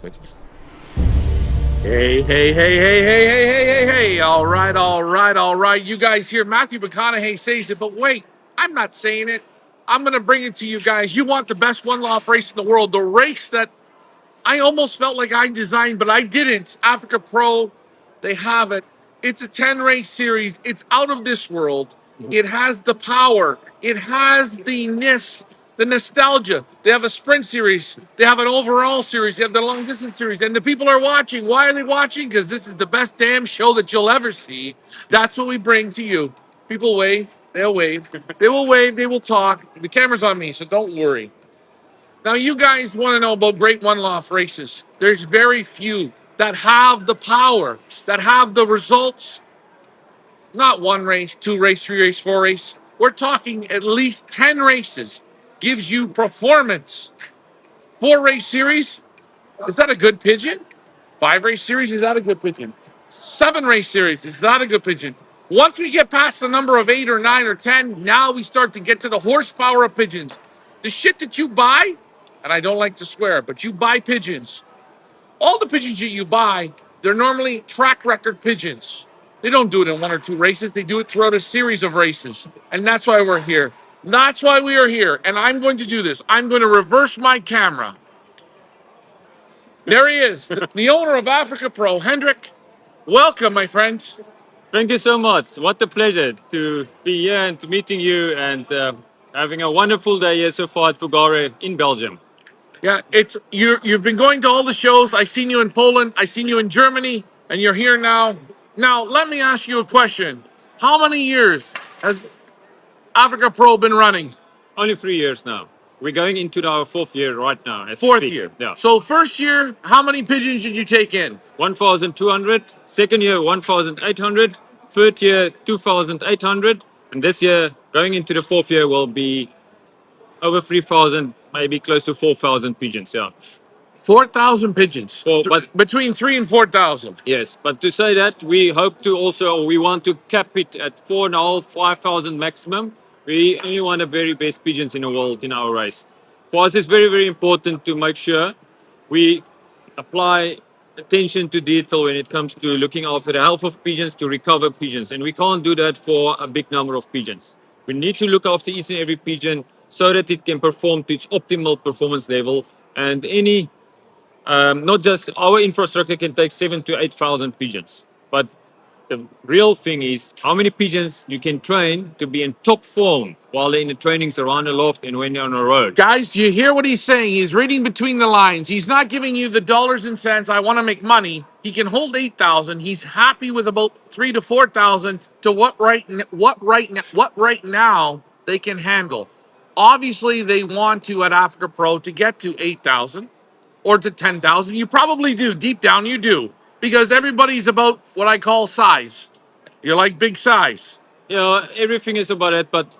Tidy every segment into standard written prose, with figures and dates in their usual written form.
Hey, hey, hey, hey, hey, hey, hey, hey, hey. All right, all right, all right. You guys hear Matthew McConaughey says it, but wait, I'm not saying it. I'm going to bring it to you guys. You want the best one-off race in the world, the race that I almost felt like I designed, but I didn't. Africa Pro, they have it. It's a 10 race series. It's out of this world. It has the power. It has the nostalgia. They have a sprint series. They have an overall series. They have the long distance series. And the people are watching. Why are they watching? Because this is the best damn show that you'll ever see. That's what we bring to you. People wave. They'll wave. They will wave. They will talk. The camera's on me, so don't worry. Now, you guys want to know about great one-off races. There's very few that have the power, that have the results. Not one race, two race, three race, four race. We're talking at least 10 races. Gives you performance. Four race series, is that a good pigeon? Five race series, is that a good pigeon? Seven race series, is that a good pigeon? Once we get past the number of 8 or 9 or 10, now we start to get to the horsepower of pigeons. The shit that you buy, and I don't like to swear, but you buy pigeons. All the pigeons that you buy, they're normally track record pigeons. They don't do it in one or two races. They do it throughout a series of races. And that's why we're here. That's why we are here. And I'm going to do this. I'm going to reverse my camera. There he is, the owner of Africa Pro, Hendrik. Welcome, my friend. Thank you so much. What a pleasure to be here and to meeting you and having a wonderful day here so far at Fugare in Belgium. Yeah, it's you've been going to all the shows. I seen you in Poland, I seen you in Germany, and you're here now. Now, let me ask you a question. How many years has Africa Pro been running? Only 3 years now. We're going into our fourth year right now. As we Fourth speak. year. Yeah. So first year, how many pigeons did you take in? 1,200. Second year, 1,800. Third year, 2,800. And this year, going into the fourth year, will be over 3,000, maybe close to 4,000 pigeons. Yeah. 4,000 pigeons. So, but Between 3 and 4,000. yes, but to say that, we hope to also, we want to cap it at 4,500, 5,000 maximum. We only want the very best pigeons in the world in our race. For us, it's very, very important to make sure we apply attention to detail when it comes to looking after the health of pigeons, to recover pigeons. And we can't do that for a big number of pigeons. We need to look after each and every pigeon so that it can perform to its optimal performance level. And not just our infrastructure can take 7 to 8,000 pigeons, but the real thing is how many pigeons you can train to be in top form while they're in the trainings around the loft and when they're on the road. Guys, do you hear what he's saying? He's reading between the lines. He's not giving you the dollars and cents. I want to make money. He can hold 8,000. He's happy with about 3 to 4,000 to what right now they can handle. Obviously, they want to at Africa Pro to get to 8,000 or to 10,000. You probably do. Deep down, you do. Because everybody's about what I call size. You're like big size. Yeah, everything is about it, but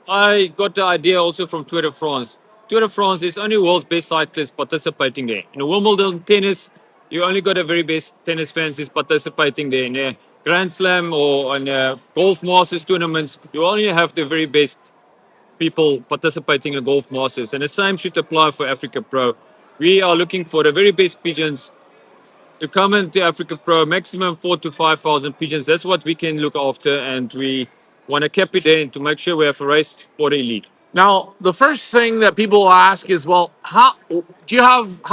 I got the idea also from Tour de France. Tour de France is only world's best cyclists participating there. In the Wimbledon tennis, you only got the very best tennis fans is participating there. In the Grand Slam or on Golf Masters tournaments, you only have the very best people participating in Golf Masters. And the same should apply for Africa Pro. We are looking for the very best pigeons to come into Africa Pro, maximum 4 to 5,000 pigeons. That's what we can look after, and we want to cap it in to make sure we have a race for the elite. Now, the first thing that people will ask is, well, how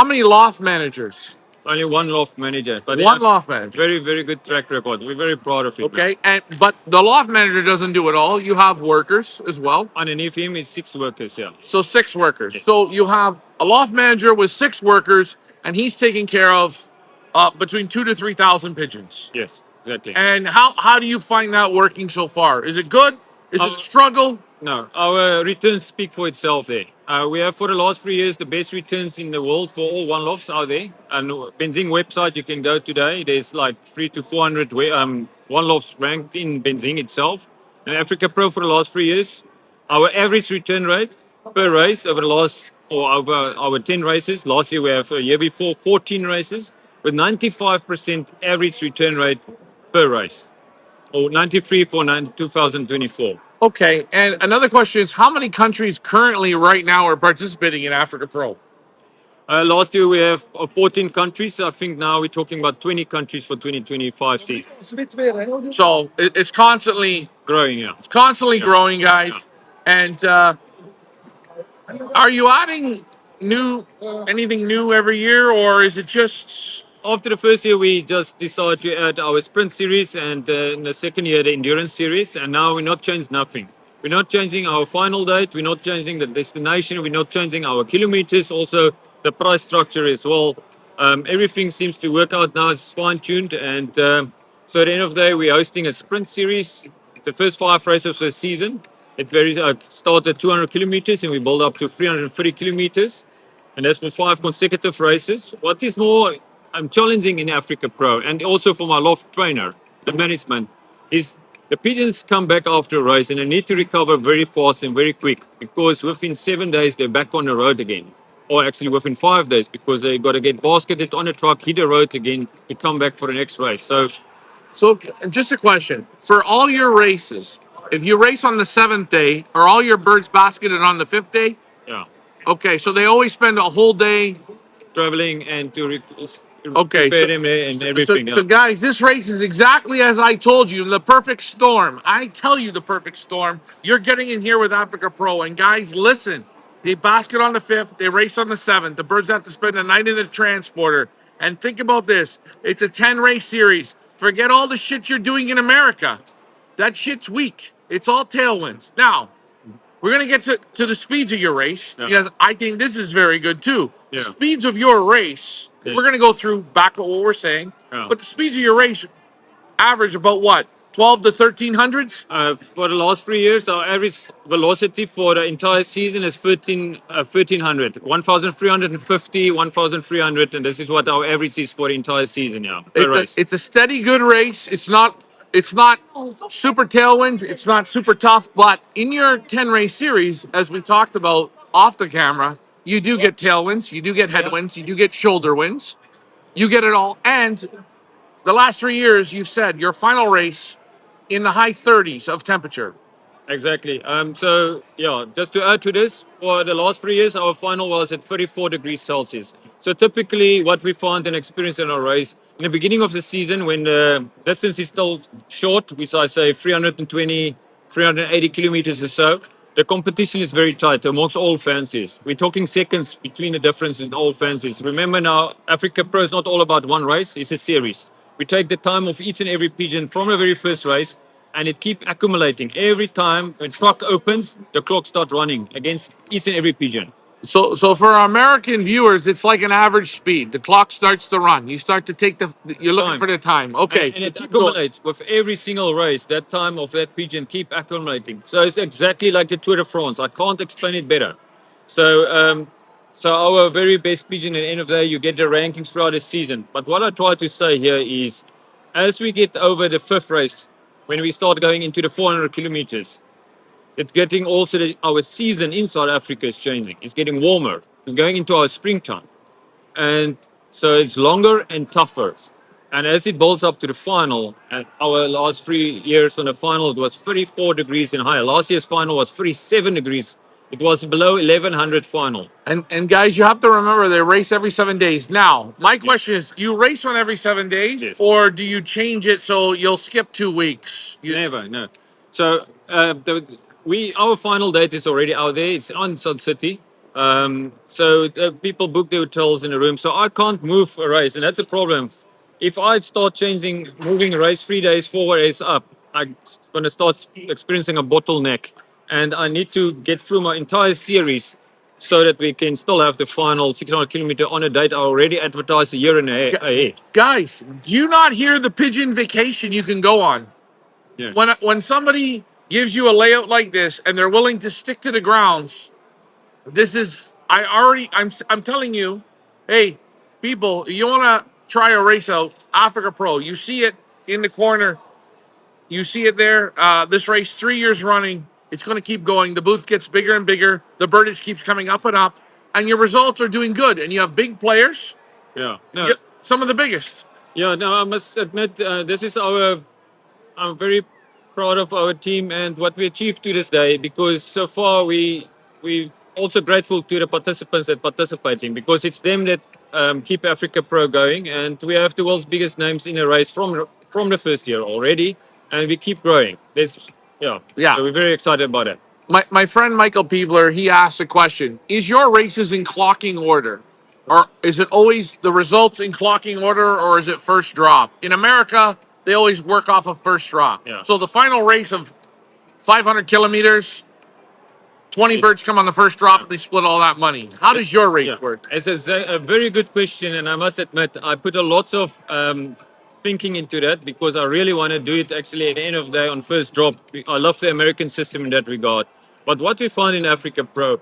many loft managers? Only one loft manager, but One loft manager. very, very good track record. We're very proud of it. Okay, but the loft manager doesn't do it all. You have workers as well. Underneath him is 6 workers, yeah. So 6 workers. Yes. So you have a loft manager with 6 workers, and he's taking care of between 2 to 3,000 pigeons. Yes, exactly. And how do you find that working so far? Is it good? Is it a struggle? No, our returns speak for itself there. We have for the last 3 years the best returns in the world for all one lofts out there. And Benzing website you can go today. There's like 3 to 400 one lofts ranked in Benzing itself. And Africa Pro for the last 3 years, our average return rate per race over the last or over our 10 races. Last year we have a year before 14 races with 95% average return rate per race, or 93 for 2024. Okay, and another question is, how many countries currently right now are participating in Africa Pro? Last year we have 14 countries. I think now we're talking about 20 countries for 2025 season. So it's constantly Growing, yeah. Yeah. growing, Yeah. guys. And are you adding new anything new every year, or is it just After the first year, we just decided to add our sprint series, and in the second year, the endurance series. And now we're not changing nothing. We're not changing our final date. We're not changing the destination. We're not changing our kilometers. Also, the price structure as well. Everything seems to work out now. It's fine tuned. And so at the end of the day, we're hosting a sprint series. The first 5 races of the season. It varies. Start at 200 kilometers, and we build up to 330 kilometers, and that's for 5 consecutive races. What is more challenging in Africa Pro, and also for my loft trainer, the management, is the pigeons come back after a race and they need to recover very fast and very quick, because within 7 days they're back on the road again. Or actually within 5 days, because they got to get basketed on a truck, hit the road again to come back for the next race. So so? Just a question for all your races. If you race on the seventh day, are all your birds basketed on the fifth day? yeah, Okay, so they always spend a whole day. traveling and to Okay, prepare them and everything. Yeah. so guys, this race is exactly as I told you, the perfect storm. I tell you the perfect storm. You're getting in here with Africa Pro. And guys, listen, they basket on the fifth, they race on the seventh. The birds have to spend the night in the transporter. And think about this, it's a 10 race series. Forget all the shit you're doing in America. That shit's weak. It's all tailwinds. Now, we're gonna get to the speeds of your race, Yeah. because I think this is very good too. The Yeah. speeds of your race, Yeah. we're gonna go through back what we're saying, Yeah. but the speeds of your race average about what, 12 to 1300s? For the last 3 years, our average velocity for the entire season is 1300, 1350, 1300, and this is what our average is for the entire season, yeah, per race. It's a steady good race. It's not super tailwinds. It's not super tough. But in your 10 race series, as we talked about off the camera, you do get tailwinds. You do get headwinds. You do get shoulder winds. You get it all. And the last 3 years, you've said your final race in the high 30s of temperature. Exactly. So yeah, just to add to this, for the last 3 years, our final was at 34 degrees Celsius. So typically, what we find and experience in our race in the beginning of the season, when the distance is still short, which I say 320, 380 kilometers or so, the competition is very tight amongst all fancies. We're talking seconds between the difference in all fancies. Remember now, Africa Pro is not all about one race; it's a series. We take the time of each and every pigeon from the very first race, and it keeps accumulating. Every time when clock opens, the clock starts running against each and every pigeon. So for our American viewers, it's like an average speed. The clock starts to run. You start to take you're looking Time. for the time. Okay. And it keep going. accumulates with every single race. That time of that pigeon keep accumulating. So it's exactly like the Tour de France. I can't explain it better. So our very best pigeon at the end of the day, you get the rankings throughout the season. But what I try to say here is, as we get over the fifth race, when we start going into the 400 kilometers, it's getting also our season in South Africa is changing. It's getting warmer. We're going into our springtime. And so it's longer and tougher. And as it builds up to the final, and our last 3 years on the final, it was 34 degrees and higher. Last year's final was 37 degrees. It was below 1100 final. And guys, you have to remember they race every 7 days. Now, my question is, you race on every 7 days, Yes. or do you change it so you'll skip 2 weeks? Never, no. So our final date is already out there. It's on Sun City. So people book their hotels in the room. So I can't move a race, and that's a problem. If I start moving a race 3 days, 4 days up, I'm going to start experiencing a bottleneck, and I need to get through my entire series so that we can still have the final 600 kilometer on a date I already advertised a year and ahead. Guys, do you not hear the pigeon vacation you can go on? Yeah. When somebody gives you a layout like this and they're willing to stick to the grounds, this is I'm telling you, hey, people, you want to try a race out, Africa Pro. You see it in the corner. You see it there. This race, 3 years running, it's going to keep going. The booth gets bigger and bigger. The birdage keeps coming up and up, and your results are doing good. And you have big players, Yeah. No. some of the biggest. Yeah. No. I must admit, this is our. I'm very proud of our team and what we achieved to this day, because so far we also grateful to the participants that participating because it's them that keep Africa Pro going, and we have the world's biggest names in a race from the first year already, and we keep growing. Yeah. So we're very excited about it. My friend Michael Peebler, he asked a question. Is your races in clocking order? Or is it always the results in clocking order or is it first drop? In America, they always work off of first drop. Yeah. So the final race of 500 kilometers, 20 It's, birds come on the first drop and they split all that money. How does your race yeah, work? it's a very good question, and I must admit I put a lot of thinking into that because I really want to do it actually at the end of the day on first drop. I love the American system in that regard. But what we find in Africa Pro,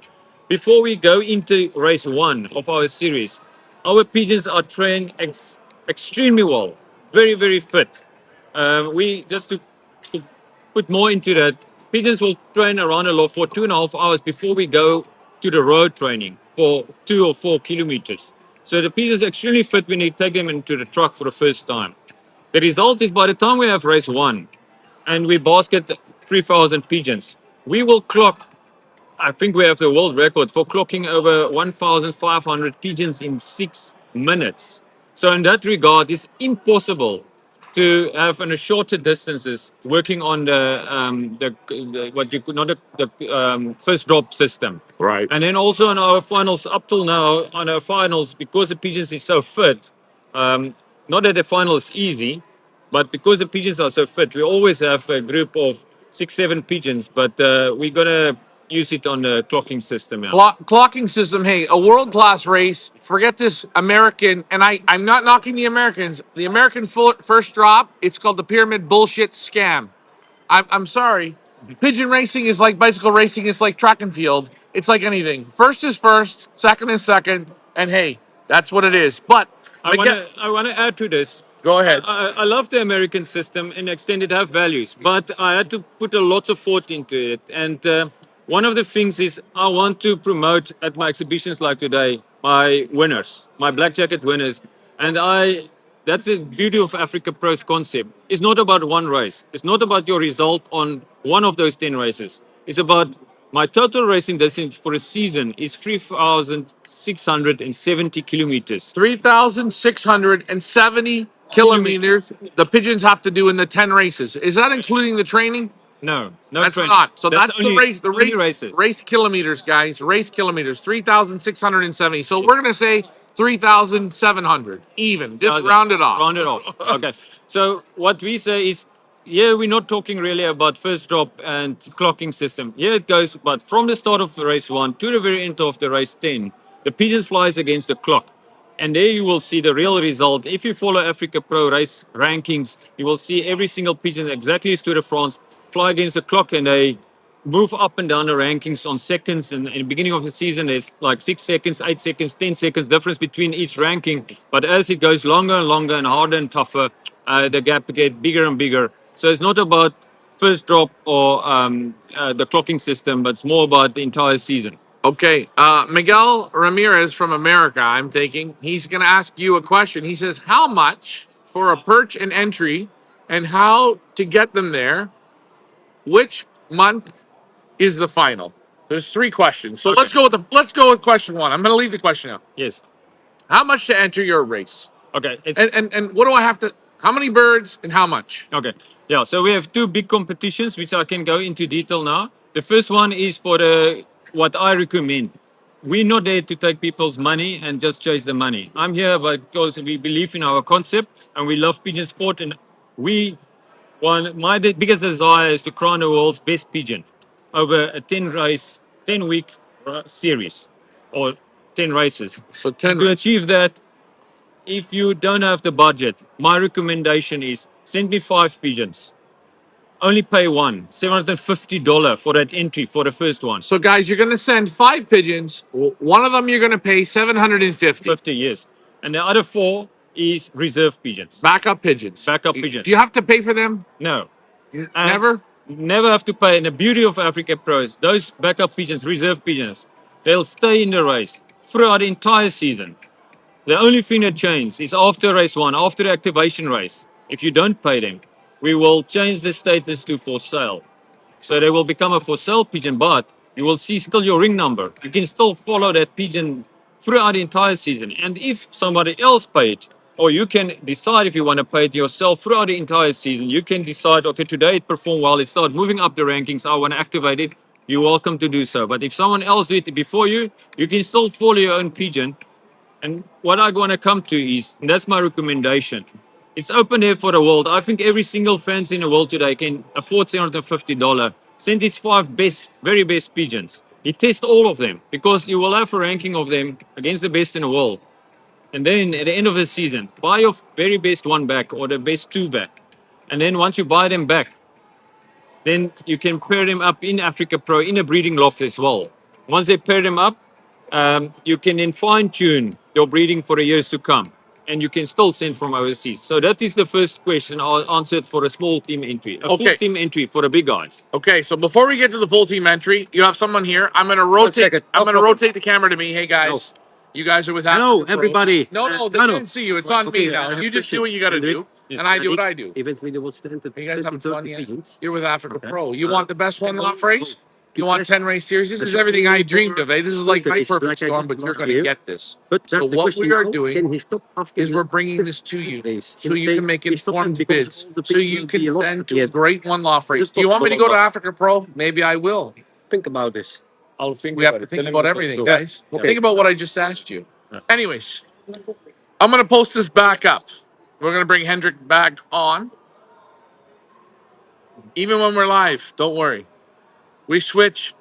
before we go into race one of our series, our pigeons are trained extremely well, very, very fit. We just to put more into that. Pigeons will train around a lot for 2.5 hours before we go to the road training for 2 or 4 kilometers. So the pigeons are extremely fit when you take them into the truck for the first time. The result is by the time we have race one and we basket 3,000 pigeons, we will clock, I think we have the world record for clocking over 1,500 pigeons in 6 minutes. So in that regard, it's impossible to have on a shorter distances working on the what you could not the first drop system. Right. And then also on our finals up till now on our finals because the pigeons is so fit. Not that the final is easy, but because the pigeons are so fit, we always have a group of 6, 7 pigeons. But we're gonna use it on the clocking system. Yeah. Clocking system, hey, a world class race. Forget this American, and I'm not knocking the Americans. The American first drop, it's called the pyramid bullshit scam. I'm sorry. Pigeon racing is like bicycle racing, it's like track and field. It's like anything. First is first, second is second, and hey, that's what it is. But I wanna add to this. go ahead. I love the American system and extent it have values, but I had to put a lot of thought into it. And one of the things is I want to promote at my exhibitions like today my winners, my black jacket winners, and that's the beauty of Africa Pro's concept. It's not about one race. It's not about your result on one of those 10 races. It's about my total racing distance for a season is 3,670 kilometers. 3,670 kilometers the pigeons have to do in the 10 races. Is that including the training? No, no That's training. not. So that's the only, race. The only race races. race kilometers, guys. Race kilometers. 3,670. So Yes. we're gonna say 3,700. Even. Just round it off. Round it off. Okay. So what we say is, yeah, we're not talking really about first drop and clocking system. Yeah, it goes, but from the start of race one to the very end of the race 10, the pigeons flies against the clock. And there you will see the real result. If you follow Africa Pro race rankings, you will see every single pigeon exactly as Tour de France fly against the clock, and they move up and down the rankings on seconds. And in the beginning of the season, there's like 6 seconds, 8 seconds, 10 seconds difference between each ranking. But as it goes longer and longer and harder and tougher, the gap gets bigger and bigger. So it's not about first drop or the clocking system, but it's more about the entire season. Okay. Miguel Ramirez from America, I'm thinking, he's going to ask you a question. He says, how much for a perch and entry and how to get them there? Which month is the final? There's 3 questions. So Okay. let's go with question 1. I'm going to leave the question out. Yes. How much to enter your race? Okay. And what do I have to, how many birds and how much? Okay. Yeah. So we have 2 big competitions, which I can go into detail now. The first one is for the what I recommend. We're not there to take people's money and just chase the money. I'm here because we believe in our concept and we love pigeon sport. And we my biggest desire is to crown the world's best pigeon over a 10 week series or 10 races. So And 10. to achieve that, if you don't have the budget, my recommendation is send me 5 pigeons. Only pay one, $750 for that entry for the first one. So guys, you're going to send 5 pigeons. One of them you're going to pay 750. 50 years. And the other 4 is reserve pigeons. Backup pigeons. Backup pigeons. Do you have to pay for them? No. And Never? Never have to pay. And the beauty of Africa Pros, those backup pigeons, reserve pigeons, they'll stay in the race throughout the entire season. The only thing that changes is after race one, after the activation race, if you don't pay them, we will change the status to for sale. So they will become a for sale pigeon, but you will see still your ring number. You can still follow that pigeon throughout the entire season. And if somebody else paid, or you can decide if you want to pay it yourself throughout the entire season, you can decide, okay, today it performed well, it started moving up the rankings, I want to activate it. You're welcome to do so. But if someone else did it before you can still follow your own pigeon. And what I want to come to is, and that's my recommendation. It's open here for the world. I think every single fans in the world today can afford $750. Send his five best, very best pigeons. He tests all of them because you will have a ranking of them against the best in the world. And then at the end of the season, buy your very best one back or the best two back. And then once you buy them back, then you can pair them up in Africa Pro in a breeding loft as well. Once they pair them up, you can then fine tune your breeding for the years to come, and you can still send from overseas. So that is the first question I'll answer it for a small team entry. A full Okay. team entry for the big guys. Okay, so before we get to the full team entry, you have someone here. I'm gonna rotate. second. I'm No gonna problem. rotate the camera to me. Hey guys, you guys are with Hello, Africa Pro. everybody. No, they No, no. can't see you. It's on me now. You just do what you got to do, and I do what I do. Event video will stand at You guys having 20, fun 30 yet? pigeons. You're with Africa Okay. Pro. You want the best one off race? You want Yes. 10 race series? This The is everything I shopping dreamed of, eh? This is like my is perfect like I storm, did but you're last going to year. get this. But So that's the what question we are now. doing Can he stop after is the we're bringing 5th this to you race? so you can make He stopped him informed because bids, all the so pigs you will be can a lot send at the to a end. great one-off Is race. it Do you want me to go possible to or not? Africa Pro? Maybe I will. Think about this. I'll think We have about to it. think Tell him about what everything, to do. guys. Okay. Think about what I just asked you. Yeah. Anyways, I'm going to post this back up. We're going to bring Hendrik back on. Even when we're live, don't worry. We switch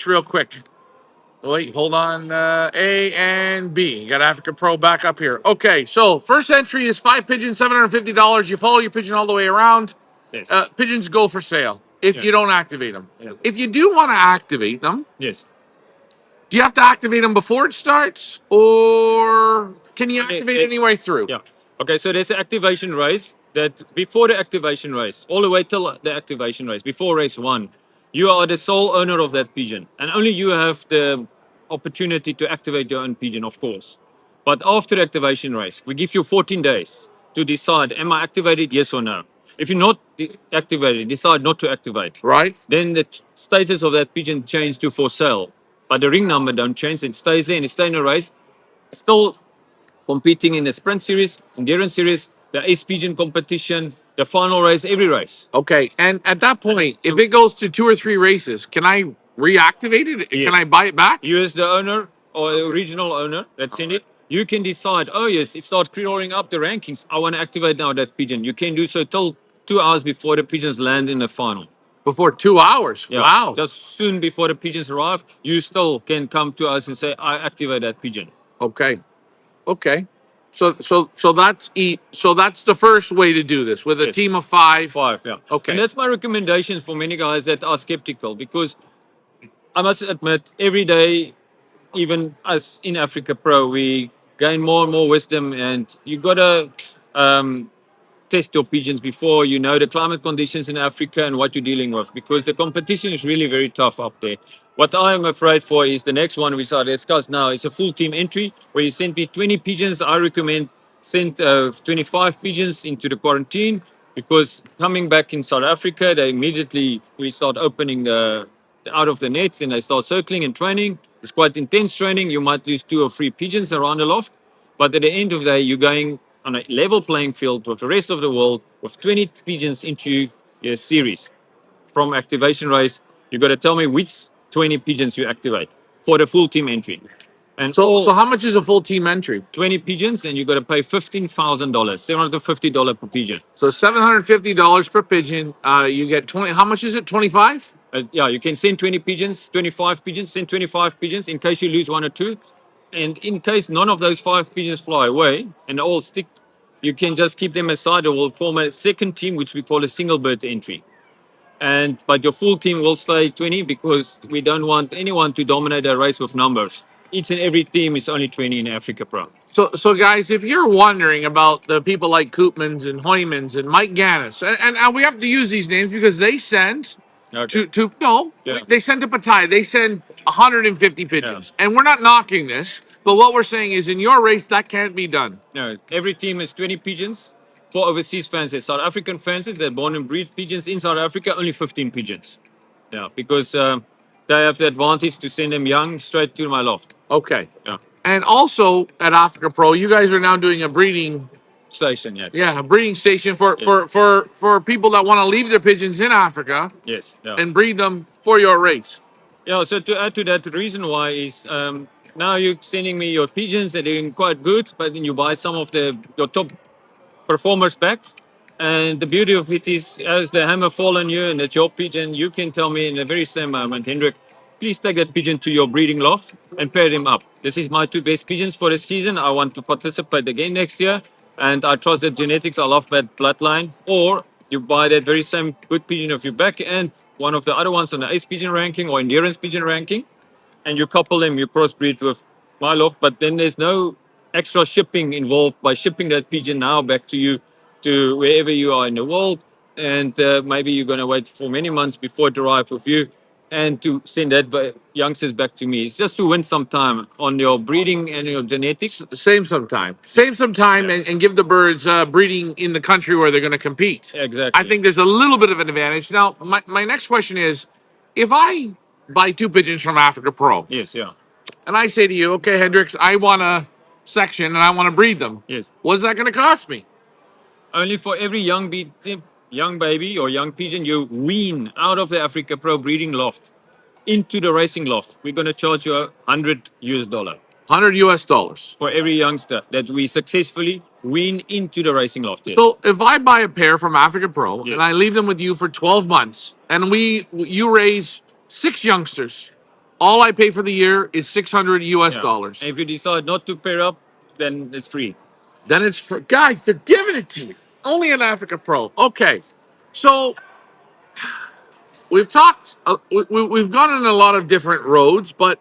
real quick. Wait, hold on. A and B. You got Africa Pro back up here. Okay, so first entry is 5 pigeons, $750. You follow your pigeon all the way around. Yes. Pigeons go for sale if Yeah. you don't activate them. Yeah. If you do want to activate them, Yes. do you have to activate them before it starts, or can you activate any way through? Yeah. Okay, so there's an activation race that before the activation race, all the way till the activation race, before race one, you are the sole owner of that pigeon. And only you have the opportunity to activate your own pigeon, of course. But after the activation race, we give you 14 days to decide, am I activated, yes or no? If you're not activated, decide not to activate. Right? Then the status of that pigeon changes to for sale. But the ring number don't change, it stays there and it stays in the race. Still competing in the sprint series, endurance series, the ace pigeon competition, the final race, every race. Okay, and at that point, if it goes to 2 or 3 races, can I reactivate it? Yes. Can I buy it back? You as the owner or the original owner that's in it, you can decide, oh yes, it starts crawling up the rankings. I want to activate now that pigeon. You can do so till 2 hours before the pigeons land in the final. Before 2 hours. Yeah. Wow. Just soon before the pigeons arrive, you still can come to us and say, I activate that pigeon. Okay. Okay. So that's the first way to do this with a Yes. team of 5. 5, yeah. Okay. And that's my recommendation for many guys that are skeptical because I must admit, every day, even us in Africa Pro, we gain more and more wisdom, and you gotta test your pigeons before you know the climate conditions in Africa and what you're dealing with, because the competition is really very tough up there. What I am afraid for is the next one, which I discuss now, is a full team entry where you send me 20 pigeons. I recommend send 25 pigeons into the quarantine, because coming back in South Africa, they immediately we start opening the out of the nets and they start circling and training. It's quite intense training. You might lose 2 or 3 pigeons around the loft, but at the end of the day, you're going on a level playing field with the rest of the world with 20 pigeons into your series. From activation race, you got to tell me which 20 pigeons you activate for the full team entry. And So how much is a full team entry? 20 pigeons, and you got to pay $15,000, $750 per pigeon. So $750 per pigeon. You get 20. How much is it? 25? Yeah, you can send 20 pigeons, 25 pigeons, send 25 pigeons in case you lose 1 or 2. And in case none of those 5 pigeons fly away and all stick, you can just keep them aside, or we'll form a second team, which we call a single bird entry. But your full team will stay 20, because we don't want anyone to dominate a race with numbers. Each and every team is only 20 in Africa Pro. So guys, if you're wondering about the people like Koopmans and Hoymans and Mike Gannis, and we have to use these names because they send Okay. to no, Yeah. they send to Pattaya. They send 150 pigeons, and we're not knocking this, but what we're saying is, in your race, that can't be done. No, every team has 20 pigeons. For overseas fans, South African fans that are born and breed pigeons in South Africa, only 15 pigeons. Yeah, because they have the advantage to send them young straight to my loft. Okay. Yeah. And also at Africa Pro, you guys are now doing a breeding, Station, yes. yeah, a breeding station for Yes. for people that want to leave their pigeons in Africa Yes. Yeah. and breed them for your race. Yeah, so to add to that, the reason why is now you're sending me your pigeons, they're doing quite good, but then you buy some of your top performers back. And the beauty of it is, as the hammer fall on you and it's your pigeon, you can tell me in the very same moment, Hendrik, please take that pigeon to your breeding loft and pair them up. This is my two best pigeons for the season. I want to participate again next year. And I trust that genetics, I love that bloodline. Or you buy that very same good pigeon of your back and one of the other ones on the ace pigeon ranking or endurance pigeon ranking, and you couple them, you crossbreed with Milo, but then there's no extra shipping involved by shipping that pigeon now back to you to wherever you are in the world. And maybe you're going to wait for many months before it arrives with you and to send that youngsters back to me. It's just to win some time on your breeding and your genetics. Save some time. Save some time Yeah. and give the birds breeding in the country where they're going to compete. Exactly. I think there's a little bit of an advantage. Now, my next question is, if I buy two pigeons from Africa Pro Yes, yeah. and I say to you, okay, Hendricks, I want a section and I want to breed them, Yes. what's that going to cost me? Only for every young baby or young pigeon you wean out of the Africa Pro breeding loft into the racing loft, we're going to charge you $100 $100 for every youngster that we successfully wean into the racing loft. Yes. So if I buy a pair from Africa Pro Yes. and I leave them with you for 12 months and you raise six youngsters, all I pay for the year is $600. And if you decide not to pair up, then it's free. Then it's for guys, they're giving it to you. Only in Africa Pro. Okay. So we've talked, we've gone in a lot of different roads, but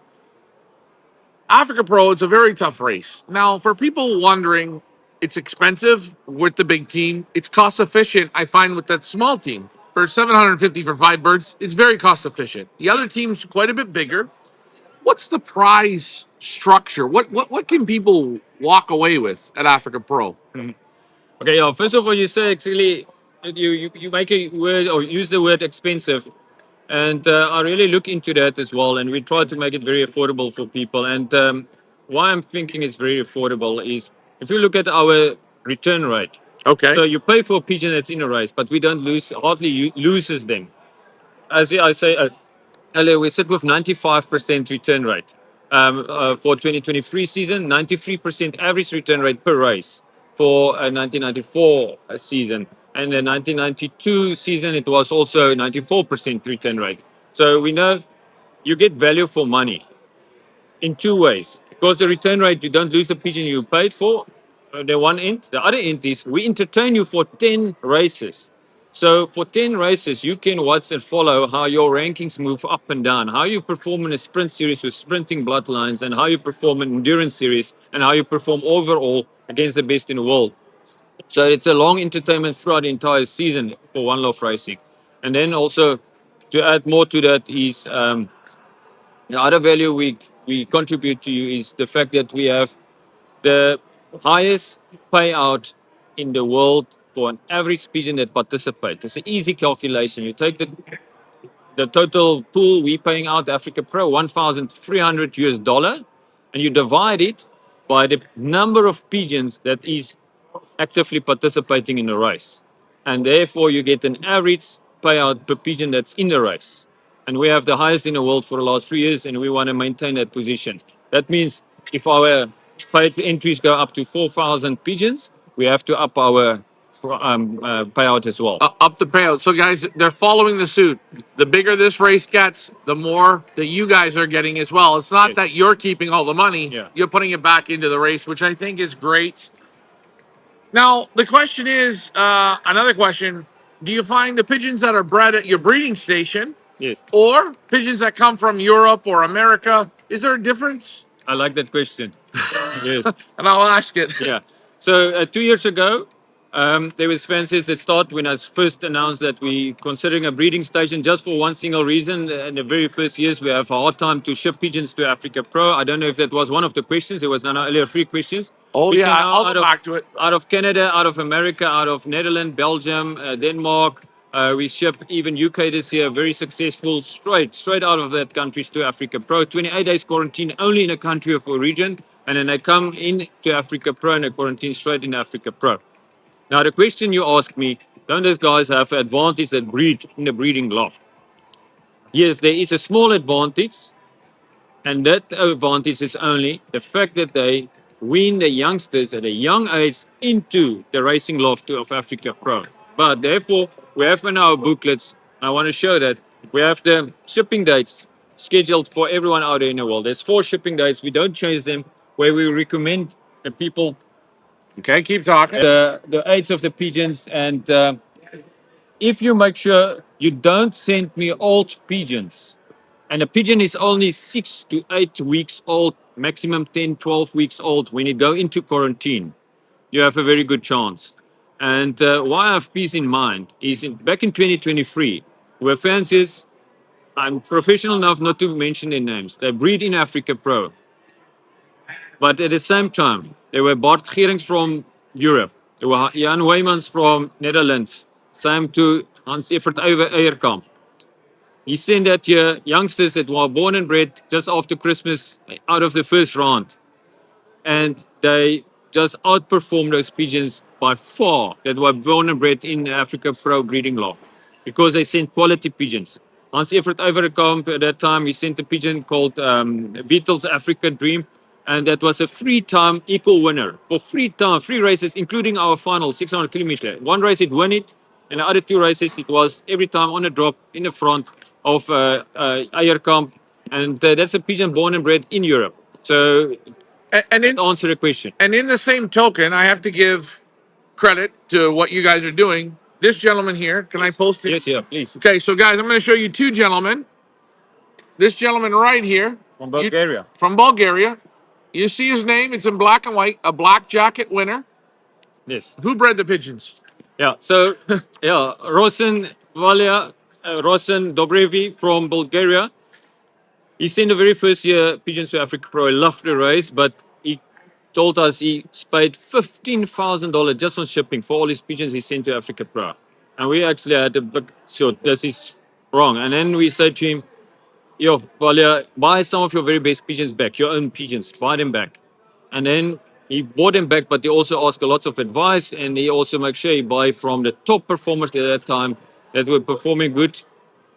Africa Pro, it's a very tough race. Now, for people wondering, it's expensive with the big team. It's cost efficient, I find, with that small team. For 750 for five birds, it's very cost efficient. The other team's quite a bit bigger. What's the prize structure? What can people walk away with at Africa Pro? Okay, yeah. First of all, you say actually you make a word or use the word expensive, and I really look into that as well. And we try to make it very affordable for people. And why I'm thinking it's very affordable is if you look at our return rate. Okay. So you pay for a pigeon that's in a race, but we don't lose hardly loses them. As I say, earlier, we sit with 95% return rate for 2023 season, 93% average return rate per race for a 1994 season. And the 1992 season, it was also 94% return rate. So we know you get value for money in two ways. Because the return rate, you don't lose the pigeon you paid for, the one end. The other end is we entertain you for 10 races. So for 10 races, you can watch and follow how your rankings move up and down, how you perform in a sprint series with sprinting bloodlines, and how you perform in endurance series, and how you perform overall against the best in the world. So it's a long entertainment throughout the entire season for One Love Racing. And then also to add more to that is the other value we contribute to you is the fact that we have the highest payout in the world for an average pigeon that participates. It's an easy calculation. You take the total pool we paying out Africa Pro, $1,300, and you divide it by the number of pigeons that is actively participating in the race. And therefore you get an average payout per pigeon that's in the race. And we have the highest in the world for the last 3 years, and we want to maintain that position. That means if our paid entries go up to 4,000 pigeons, we have to up our payout as well. Up the payout. So, guys, they're following the suit. The bigger this race gets, the more that you guys are getting as well. It's not Yes. that you're keeping all the money, Yeah. you're putting it back into the race, which I think is great. Now, the question is another question. Do you find the pigeons that are bred at your breeding station Yes, or pigeons that come from Europe or America, is there a difference? I like that question. Yes. And I'll ask it. Yeah. So 2 years ago, there was fences that started when I first announced that we considering a breeding station just for one single reason. In the very first years, we have a hard time to ship pigeons to Africa Pro. I don't know if that was one of the questions. There was earlier 3 questions. Oh, We yeah, can now I'll go back to it. Out of Canada, out of America, out of Netherlands, Belgium, Denmark, We ship even UK this year, very successful, straight out of that countries to Africa Pro. 28 days quarantine only in a country of origin, and then they come in to Africa Pro and they quarantine straight in Africa Pro. Now the question you ask me, don't those guys have an advantage that breed in the breeding loft? Yes, there is a small advantage, and that advantage is only the fact that they wean the youngsters at a young age into the racing loft of Africa Pro. But therefore, we have in our booklets, I want to show that we have the shipping dates scheduled for everyone out there in the world. There's 4 shipping dates. We don't change them, where we recommend the people Okay, keep talking. the age of the pigeons. And if you make sure you don't send me old pigeons, and a pigeon is only 6 to 8 weeks old, maximum 10, 12 weeks old. When you go into quarantine, you have a very good chance. And why I have peace in mind is back in 2023, where fanciers, I'm professional enough not to mention their names, they breed in Africa Pro. But at the same time, there were Bart Gerings from Europe. There were Jan Weymans from Netherlands. Same to Hans Evert Eierkamp. He sent that year youngsters that were born and bred just after Christmas out of the first round. And they just outperformed those pigeons by far that were born and bred in Africa Pro breeding law because they sent quality pigeons. Hans Evert Overkamp at that time, he sent a pigeon called Beatles Africa Dream. And that was a 3-time equal winner for 3 races, including our final 600 kilometer. One race it won it, and the other 2 races it was every time on a drop in the front of Eierkamp. And that's a pigeon born and bred in Europe. So And that answer the question. and in the same token, I have to give credit to what you guys are doing. This gentleman here, can I post it? Yes, yeah, please. Okay, so guys, I'm going to show you 2 gentlemen. This gentleman right here From Bulgaria. from Bulgaria. You see his name? It's in black and white. A black jacket winner. Yes. Who bred the pigeons? Yeah. So, yeah, Rosen Dobrevi from Bulgaria. He sent the very first year pigeons to Africa Pro. He loved the race, but he told us he paid $15,000 just on shipping for all his pigeons he sent to Africa Pro. And we actually had a big short. This is wrong. And then we said to him, yo, Valia, buy some of your very best pigeons back, your own pigeons, buy them back. And then he bought them back, but he also asked a lot of advice, and he also make sure he buy from the top performers at that time that were performing good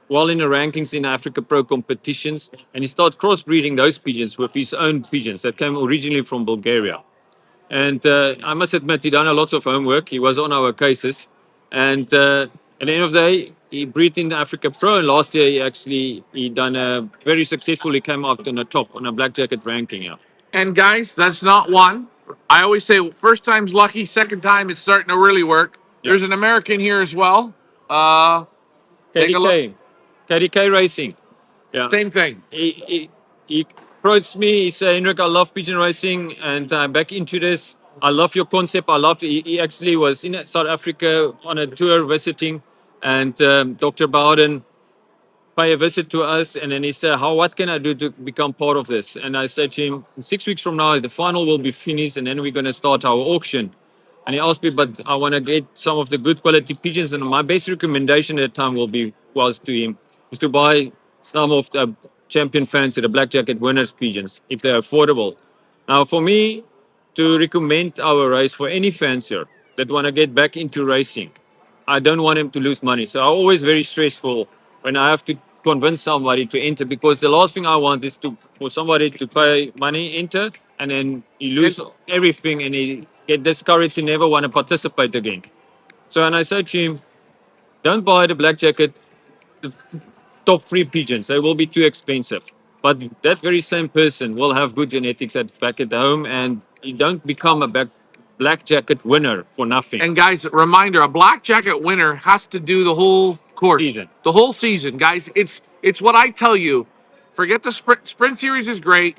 well in the rankings in Africa Pro competitions. And he started crossbreeding those pigeons with his own pigeons that came originally from Bulgaria. And I must admit, he done a lot of homework. He was on our cases. And at the end of the day, he breathed in the Africa Pro. And last year, he done a very successfully came out on the top on a black jacket ranking. Yeah. And guys, that's not one. I always say first time's lucky, second time it's starting to really work. Yeah. There's an American here as well. Take a look. KDK. KDK Racing. Yeah. Same thing. He approached me. He said, Henrik, I love pigeon racing and I'm back into this. I love your concept. I loved it. He actually was in South Africa on a tour visiting, and Dr. Bowden pay a visit to us, and then he said, what can I do to become part of this? And I said to him, 6 weeks from now, the final will be finished, and then we're going to start our auction. And he asked me, but I want to get some of the good quality pigeons. And my best recommendation at the time was to him, is to buy some of the champion fancy, the black jacket winners pigeons, if they're affordable. Now, for me, to recommend our race for any fancier that want to get back into racing, I don't want him to lose money. So I'm always very stressful when I have to convince somebody to enter, because the last thing I want is for somebody to pay money, enter, and then he lose everything and he get discouraged and never want to participate again. So, and I said to him, don't buy the black jacket, the top 3 pigeons. They will be too expensive. But that very same person will have good genetics back at home, and you don't become a black jacket winner for nothing. And guys, reminder: a black jacket winner has to do the whole course, Season. the whole season, guys. It's what I tell you. Forget the sprint. Sprint series is great.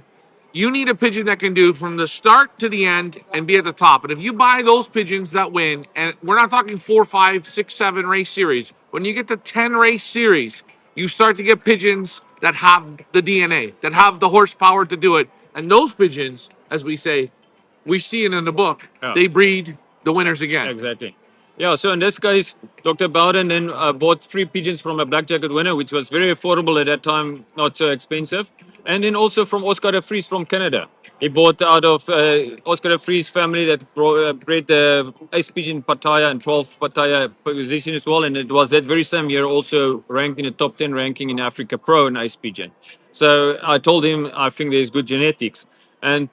You need a pigeon that can do from the start to the end and be at the top. And if you buy those pigeons that win, and we're not talking 4, 5, 6, 7 race series. When you get to 10 race series, you start to get pigeons that have the DNA, that have the horsepower to do it. And those pigeons, as we say, we see it in the book. Yeah. They breed the winners again. Exactly. Yeah, so in this case, Dr. Bowden then bought 3 pigeons from a black jacket winner, which was very affordable at that time, not so expensive. And then also from Oscar de Vries from Canada. He bought out of Oscar de Vries family that bred the ace pigeon Pattaya and 12 Pattaya position as well. And it was that very same year also ranked in the top 10 ranking in Africa Pro in ace pigeon. So I told him I think there's good genetics. And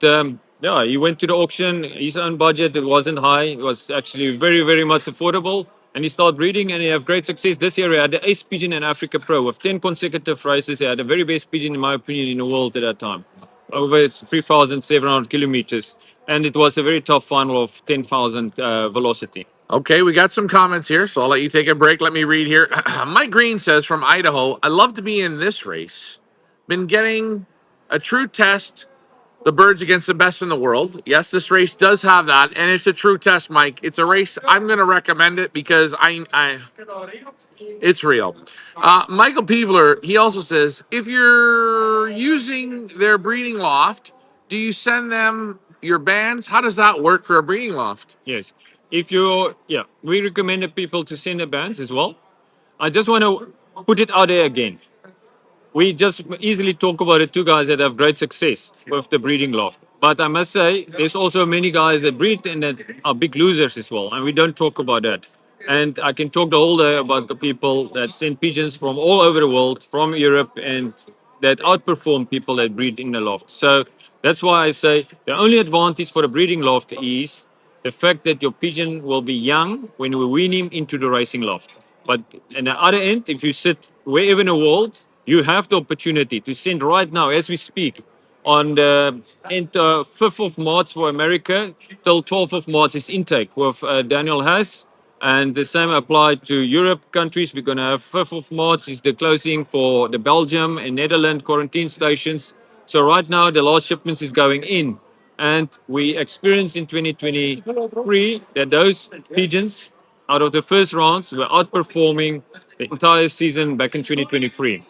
yeah, he went to the auction, his own budget, it wasn't high. It was actually very, very much affordable. And he started breeding and he had great success. This year he had the ace pigeon in Africa Pro with 10 consecutive races. He had the very best pigeon, in my opinion, in the world at that time. Over 3,700 kilometers. And it was a very tough final of 10,000 velocity. Okay, we got some comments here, so I'll let you take a break. Let me read here. Mike Green says from Idaho, I love to be in this race. Been getting a true test the birds against the best in the world. Yes, this race does have that, and it's a true test, Mike. It's a race. I'm going to recommend it because it's real. Michael Peevler, he also says, if you're using their breeding loft, do you send them your bands? How does that work for a breeding loft? Yes. If you, yeah, we recommended people to send the bands as well. I just want to put it out there again. We just easily talk about the 2 guys that have great success with the breeding loft. But I must say, there's also many guys that breed and that are big losers as well. And we don't talk about that. And I can talk the whole day about the people that send pigeons from all over the world, from Europe, and that outperform people that breed in the loft. So that's why I say the only advantage for the breeding loft is the fact that your pigeon will be young when we wean him into the racing loft. But on the other end, if you sit wherever in the world, you have the opportunity to send right now, as we speak, on the 5th of March for America till 12th of March is intake with Daniel Haas. And the same applied to Europe countries. We're going to have 5th of March is the closing for the Belgium and Netherlands quarantine stations. So right now the last shipments is going in. And we experienced in 2023 that those pigeons out of the first rounds were outperforming the entire season back in 2023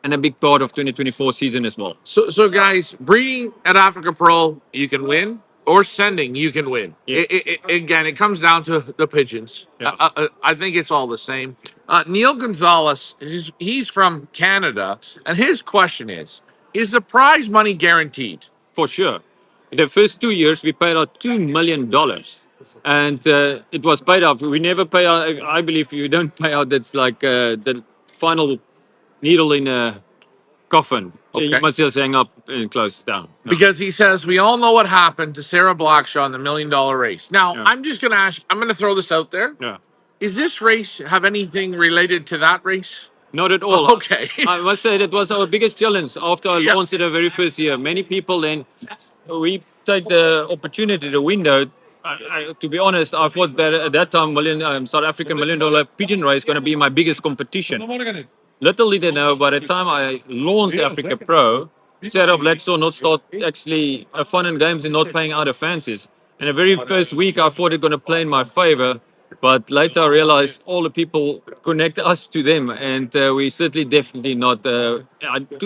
and a big part of 2024 season as well. So guys, breeding at Africa Pro, you can win, or sending, you can win. Yes. Again, it comes down to the pigeons. Yeah. I think it's all the same. Neil Gonzalez, he's from Canada, and his question is the prize money guaranteed? For sure. The first 2 years, we paid out $2 million. And it was paid out. We never pay out. I believe you don't pay out. That's like the final needle in a coffin. You Okay. must just hang up and close down. No. Because he says we all know what happened to Sarah Blackshaw in the $1 million race. Now, Yeah. I'm just going to ask, I'm going to throw this out there. Yeah. Is this race have anything related to that race? Not at all. Okay. I must say that was our biggest challenge after I Yeah. launched it the very first year. Many people then, we take the opportunity, the window. To be honest, I thought that at that time, South African $1 million pigeon race going to be my biggest competition. Little did they know, by the time I launched Africa Pro, Sarah Blackstone not start actually fun and games and not playing out the fancies. And the very first week, I thought it going to play in my favor. But later I realized all the people connect us to them, and we certainly definitely not. To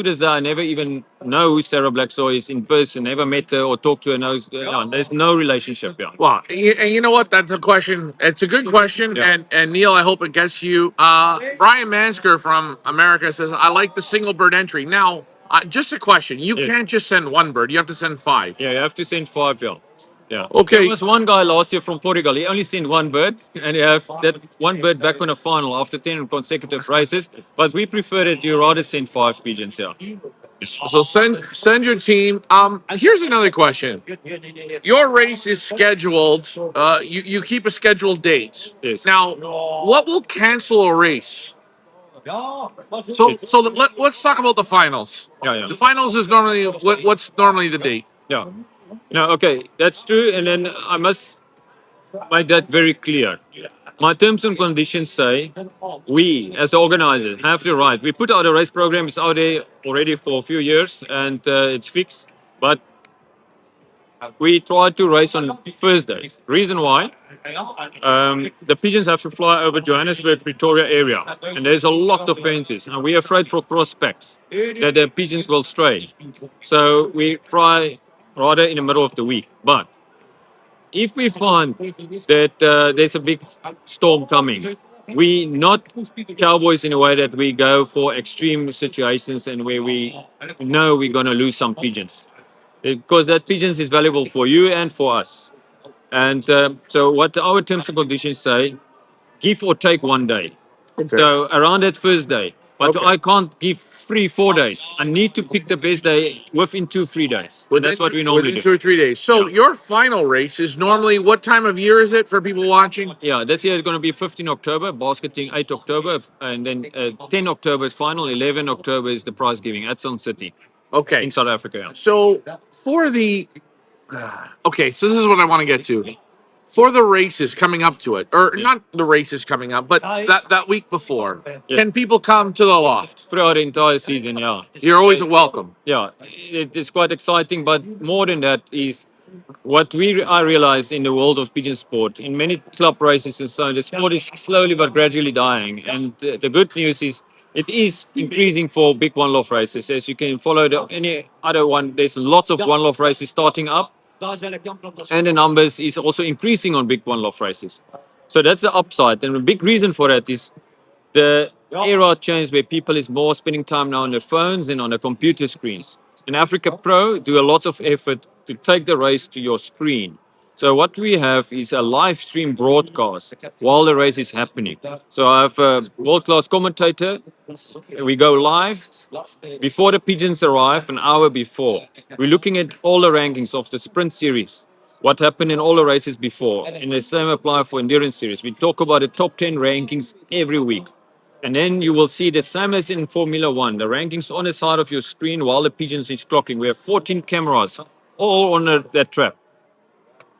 this day, I never even know who Sarah Blacksaw is in person. Never met her or talked to her. There's no relationship. Yeah. Well, and you know what? That's a question. It's a good question. Yeah. And Neil, I hope it gets you. Brian Mansker from America says, I like the single bird entry. Now, just a question. You Yes. can't just send one bird. You have to send 5. Yeah, you have to send 5. Yeah. Yeah. Okay. There was one guy last year from Portugal. He only sent one bird, and you have that one bird back on a final after 10 consecutive races. But we prefer that you rather send 5 pigeons. Yeah. So send your team. Here's another question. Your race is scheduled. You keep a scheduled date. Yes. Now, what will cancel a race? Let's talk about the finals. Yeah, yeah. The finals is normally what's normally the date. Yeah. No, okay, that's true. And then I must make that very clear. My terms and conditions say we, as the organizers, have the right. We put out a race program. It's out there already for a few years, and it's fixed. But we try to race on Thursdays. Reason why? The pigeons have to fly over Johannesburg, Pretoria area, and there's a lot of fences, and we're afraid for prospects that the pigeons will stray. So we fly rather in the middle of the week. But if we find that there's a big storm coming, we not cowboys in a way that we go for extreme situations and where we know we're going to lose some pigeons, because that pigeons is valuable for you and for us. And so what our terms and conditions say, give or take 1 day. Okay. So around that first day. But Okay. I can't give 3, 4 days. I need to pick the best day within 2, 3 days. And that's what we normally Within do. 2 or 3 days. So Yeah. your final race is normally what time of year is it for people watching? Yeah, this year it's going to be 15 October, basketing 8 October, and then 10 October is final, 11 October is the prize giving at Sun City Okay. in South Africa. Yeah. So for the okay, so this is what I want to get to. For the races coming up to it, or not the races coming up, but that week before, Yeah. can people come to the loft? Throughout the entire season, yeah. You're always welcome. Yeah, it is quite exciting, but more than that is what I realize in the world of pigeon sport. In many club races and so on, the sport is slowly but gradually dying. And the good news is it is increasing for big one love races. As you can follow any other one, there's lots of one love races starting up, and the numbers is also increasing on big one love races. So that's the upside, and a big reason for that is the era changed where people is more spending time now on their phones and on the computer screens. In Africa Pro, do a lot of effort to take the race to your screen. So what we have is a live stream broadcast while the race is happening. So I have a world-class commentator. We go live before the pigeons arrive, an hour before. We're looking at all the rankings of the sprint series, what happened in all the races before, and the same apply for endurance series. We talk about the top 10 rankings every week. And then you will see the same as in Formula One, the rankings on the side of your screen while the pigeons is clocking. We have 14 cameras all on that trap,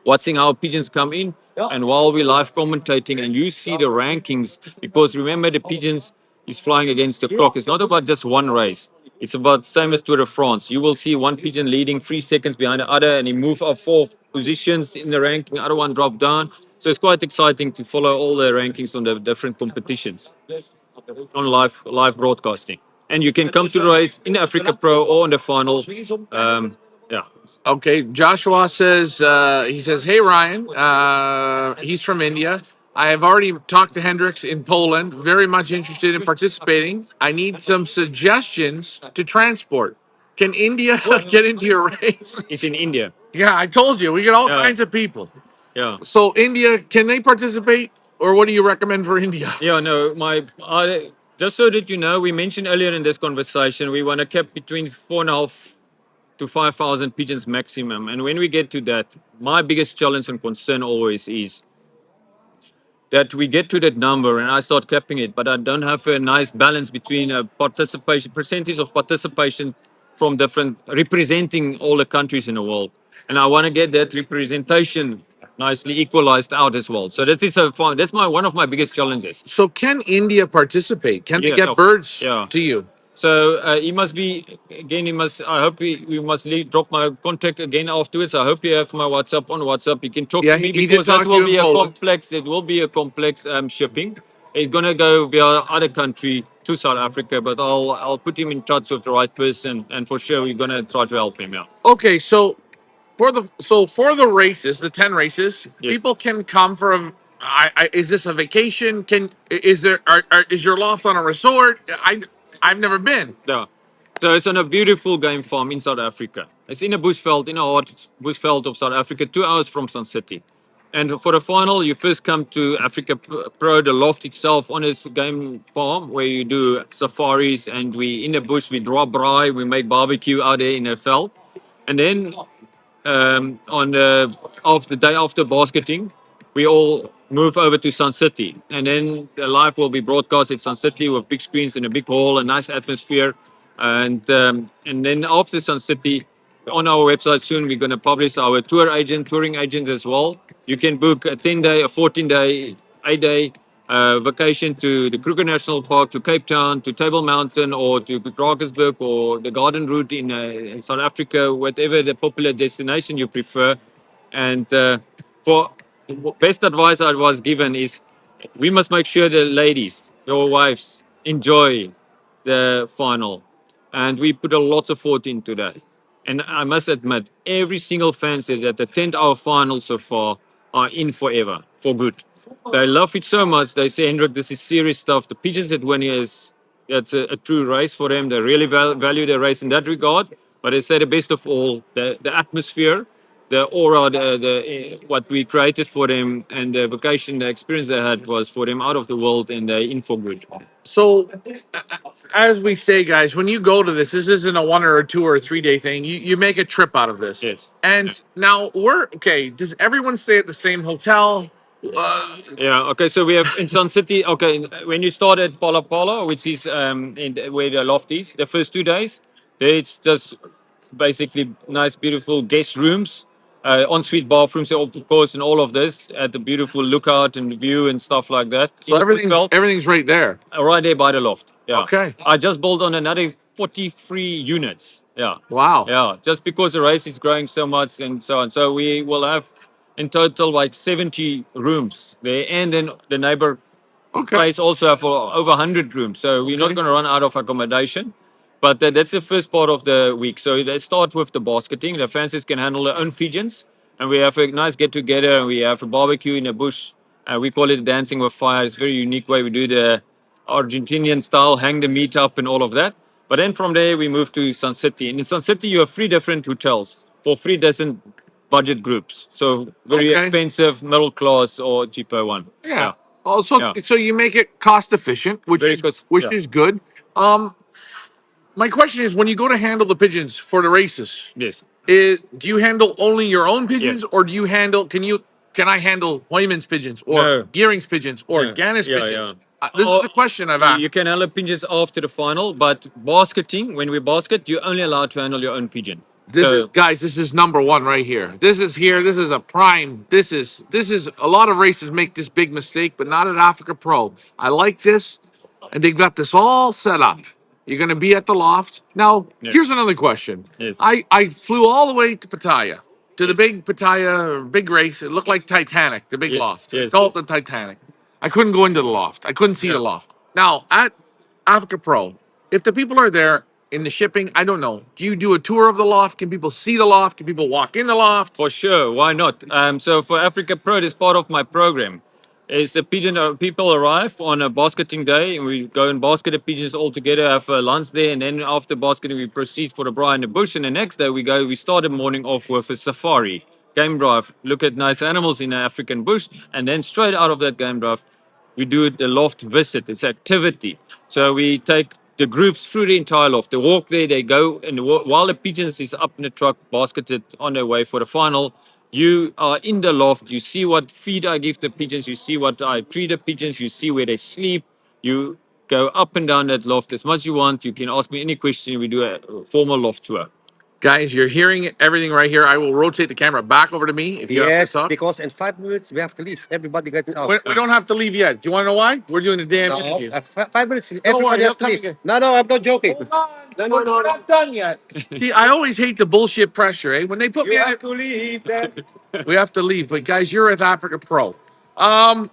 watching how pigeons come in, and while we live commentating, and you see the rankings, because remember the pigeons is flying against the clock. It's not about just one race. It's about same as Tour de France. You will see one pigeon leading 3 seconds behind the other, and he move up 4 positions in the ranking. Other one drop down. So it's quite exciting to follow all the rankings on the different competitions on live broadcasting. And you can come to the race in Africa Pro or on the final. Yeah. Okay, Joshua says he says, "Hey Ryan, he's from India. I have already talked to Hendricks in Poland. Very much interested in participating. I need some suggestions to transport. Can India get into your race?" It's in India. Yeah, I told you we get all Yeah. kinds of people. Yeah. So India, can they participate, or what do you recommend for India? Yeah, no, just so that you know, we mentioned earlier in this conversation, we want to cap between 4.5 to 5,000 pigeons maximum. And when we get to that, my biggest challenge and concern always is that we get to that number and I start capping it, but I don't have a nice balance between a participation percentage of participation from different representing all the countries in the world, and I want to get that representation nicely equalized out as well. So that is that's my one of my biggest challenges. So can India participate? Can they Yeah, get birds yeah. to you? So he must be again. He must. I hope we must drop my contact again afterwards. I hope you have my WhatsApp on WhatsApp. You can talk Yeah, to me he did because that talk to will you in be a Poland. complex. It will be a complex shipping. It's gonna go via other country to South Africa, but I'll put him in touch with the right person, and for sure we're gonna try to help him out. Okay, so for the races, the 10 races, Yes. people can come for a. Is this a vacation? Is your loft on a resort? I've never been. Yeah. So it's on a beautiful game farm in South Africa. It's in a bushveld, in a hot bushveld of South Africa, 2 hours from Sun City. And for the final, you first come to Africa Pro, the loft itself on this game farm where you do safaris and we in the bush, we draw braai, we make barbecue out there in a veld. And then on the day after basketing, we all move over to Sun City, and then the live will be broadcast at Sun City with big screens in a big hall, a nice atmosphere, and then after Sun City, on our website soon we're going to publish our touring agent as well. You can book a 10-day, a 14-day, 8-day vacation to the Kruger National Park, to Cape Town, to Table Mountain, or to Drakensberg, or the Garden Route in South Africa, whatever the popular destination you prefer. And for best advice I was given is we must make sure the ladies, your wives, enjoy the final, and we put a lot of thought into that. And I must admit, every single fan said that the 10th hour final so far are in forever, for good. They love it so much. They say, Hendrik, this is serious stuff. The pigeons that win here is that's a true race for them. They really value their race in that regard. But they say the best of all, the atmosphere, the aura, what we created for them, and the vacation, the experience they had was for them out of the world, and they're in for good. So, as we say, guys, when you go to this isn't a 1 or a 2 or a 3 day thing. You make a trip out of this. Yes. And now we're okay. Does everyone stay at the same hotel? Yeah. Okay. So we have in Sun City. Okay. When you start at Pala Pala, which is where the loft is, the first 2 days, there it's just basically nice, beautiful guest rooms, ensuite bathrooms, of course, and all of this at the beautiful lookout and view and stuff like that. So In the Bushveld, everything's right there. right there by the loft. Yeah. Okay. I just built on another 43 units. Yeah. Wow. Yeah. Just because the race is growing so much and so on. So we will have in total like 70 rooms there. And then the neighbor Okay. place also have over 100 rooms. So we're not going to run out of accommodation. But that's the first part of the week. So they start with the basketing. The fancies can handle their own pigeons. And we have a nice get together and we have a barbecue in the bush. We call it dancing with fire. It's a very unique way. We do the Argentinian style, hang the meat up and all of that. But then from there, we move to Sun City. And in Sun City, you have 3 different hotels for 3 different budget groups. So very Okay. expensive, middle class, or cheaper one. Yeah. Also, Yeah. so you make it cost efficient, Very cost- which yeah. is good. My question is, when you go to handle the pigeons for the races, Yes. do you handle only your own pigeons, Yes. or do you handle? Can I handle Hoyman's pigeons or No. Gearing's pigeons or Yeah. Gannis Yeah, pigeons? yeah. This Oh, is a question I've You asked. can handle pigeons after the final, but basketing, when we basket, you're only allowed to handle your own pigeon. This is guys. This is number one right here. This is here. This is a prime. This is a lot of races make this big mistake, but not at Africa Pro. I like this, and they've got this all set up. You're going to be at the loft. Now, Yeah. here's another question. Yes. I flew all the way to Pattaya, to the Yes. big Pattaya big race. It looked like Titanic, the big loft. Yes. Call it the Titanic. I couldn't go into the loft. I couldn't see Yeah. the loft. Now at Africa Pro, if the people are there in the shipping, I don't know. Do you do a tour of the loft? Can people see the loft? Can people walk in the loft? For sure, why not? So for Africa Pro, it is part of my program. Is the pigeon people arrive on a basketing day and we go and basket the pigeons all together, have a lunch there, and then after basketing we proceed for the braai in the bush. And the next day we start the morning off with a safari game drive, look at nice animals in the African bush, and then straight out of that game drive we do the loft visit. It's activity. So we take the groups through the entire loft. They walk there, they go, and while the pigeons is up in the truck, basketed on their way for the final, you are in the loft. You see what feed I give the pigeons. You see what I treat the pigeons. You see where they sleep. You go up and down that loft as much as you want. You can ask me any question. We do a formal loft tour. Guys, you're hearing everything right here. I will rotate the camera back over to me if you have to Yes, talk. because in 5 minutes we have to leave. Everybody gets out. We don't have to leave yet. Do you want to know why? We're doing a damn No, interview. 5 minutes. worry, Everybody he'll has to come leave. again. No, I'm not joking. Hold on. No, We're not done yet. See, I always hate the bullshit pressure, eh? When they put me in it, to leave. Then. we have to leave. But guys, you're with Africa Pro.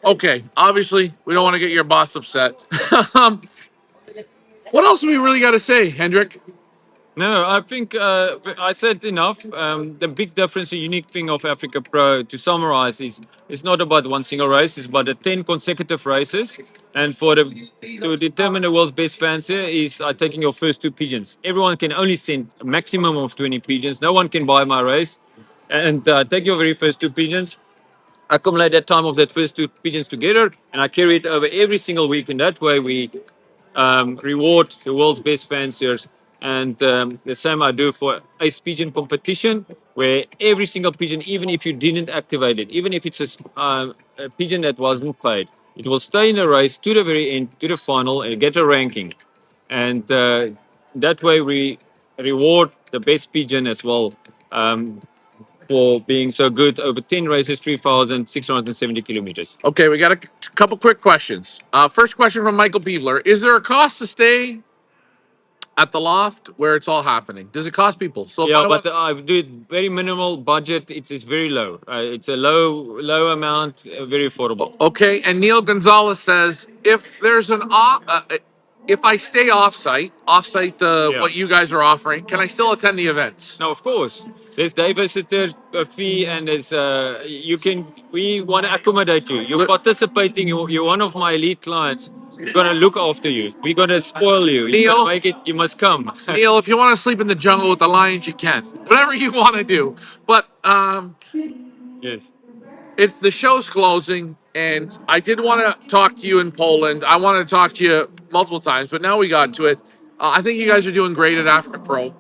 Okay. Obviously, we don't want to get your boss upset. um, what else do we really got to say, Hendrik? No, I think I said enough. The big difference, the unique thing of Africa Pro, to summarize, is it's not about one single race, it's about the 10 consecutive races. And to determine the world's best fancier is taking your first 2 pigeons. Everyone can only send a maximum of 20 pigeons. No one can buy my race. And take your very first 2 pigeons, accumulate that time of that first 2 pigeons together, and I carry it over every single week. And that way we reward the world's best fanciers. And the same I do for Ace Pigeon competition, where every single pigeon, even if you didn't activate it, even if it's a pigeon that wasn't paid, it will stay in the race to the very end, to the final, and get a ranking. And that way we reward the best pigeon as well. For being so good over 10 races, 3,670 kilometers. Okay, we got a couple quick questions. First question from Michael Peebler. Is there a cost to stay at the loft where it's all happening? Does it cost people? So if Yeah, I but want, I do it very minimal budget. It is very low. It's a low amount, very affordable. okay, and Neil Gonzalez says if there's an if I stay off-site Yeah. what you guys are offering, can I still attend the events? Now, of course, there's day visitor fee, and there's you can. We want to accommodate you. You're Look, participating. You're one of my elite clients. We're gonna look after you. We're gonna spoil you. You're gonna Neil, make it. You must come. Neil, if you want to sleep in the jungle with the lions, you can. Whatever you want to do. But Yes. the show's closing, and I did want to talk to you in Poland. I wanted to talk to you multiple times, but now we got to it. I think you guys are doing great at Africa Pro.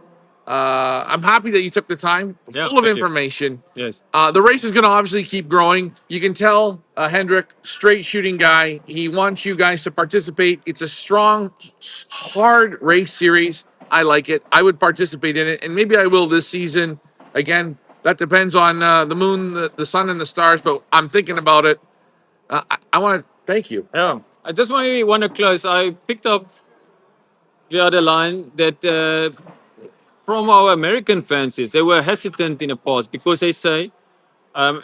I'm happy that you took the time, Yeah. full of Thank you. information. Yes. The race is going to obviously keep growing. You can tell Hendrik, straight shooting guy. He wants you guys to participate. It's a strong, hard race series. I like it. I would participate in it, and maybe I will this season. Again, that depends on the moon, the sun, and the stars. But I'm thinking about it. I want to thank you. Yeah. I just want to close. I picked up the other line that from our American fans is they were hesitant in the past because they say um,